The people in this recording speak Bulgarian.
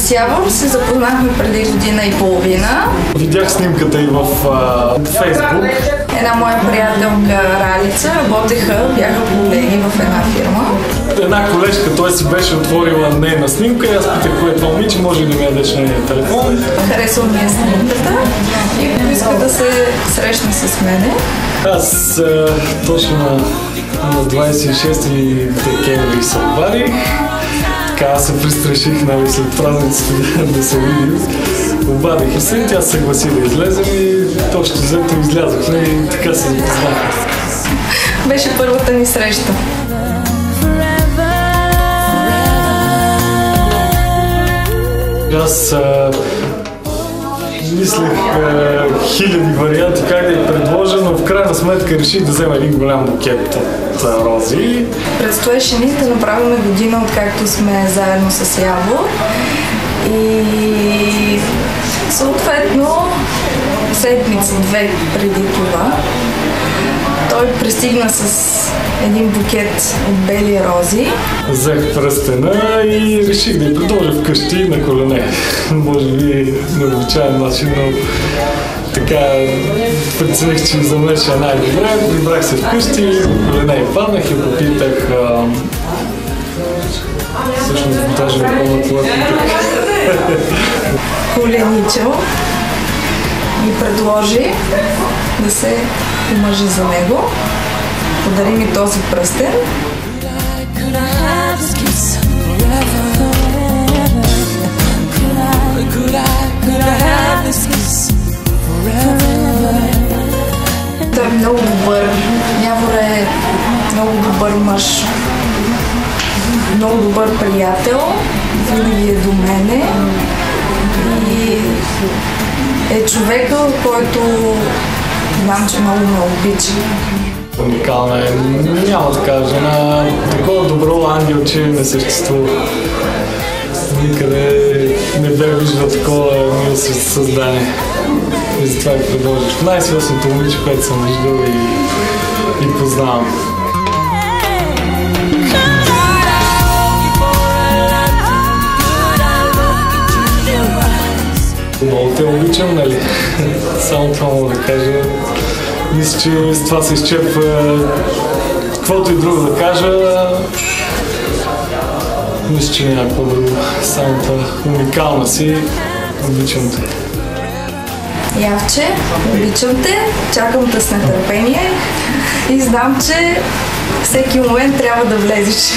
С Явор се запознахме преди година и половина. Видях снимката и в Фейсбук. Една моя приятелка Ралица бяха колеги в една фирма. Една колежка, той си беше отворила нейна снимка и аз питах кое е това момиче, може ли да ми ядеш нейния телефон. Харесва ми е снимката и поиска да се срещне с мене. Аз точно на 26 декември се обадих. Така се пристраших, нали, след празниците да се видим. Обадих и се, тя се съгласи да излезем и точно взето излязохме и така се запознахме. Беше първата ни среща. Аз мислех хиляди варианти как да я предложа, но в крайна сметка реших да взема един голям букет от рози. Предстоеше ни да направим година, откакто сме заедно с Явор. И съответно седмица-две преди това той пристигна с един букет от бели рози. Взех пръстена и реших да я предложа вкъщи на колене. Може би необичаен начин, но така прецених, че за мен ще е най-добре. Прибрах се вкъщи, на колене и паднах и попитах. Всъщност даже не помня това питах. Коленичо ми предложи да се омъжа за него. Подари ми този пръстен. Той е много добър. Явор е много добър мъж. Много добър приятел. Винаги е до мене. И е човека, който знам, че много ме обича. Уникална е. Няма такава жена. Такова добро ангелче не съществува. Никъде не бе виждал такова мило създание. И затова я предложих. Най-свестното момиче, което съм виждал и познавам. Много те обичам, нали? Само това мога да кажа. Мисля, че с това се изчерпва каквото и друго да кажа. Мисля, че няма какво друго. Само това уникална си. Обичам те. Явче, обичам те, чакам те с нетърпение и знам, че всеки момент трябва да влезеш.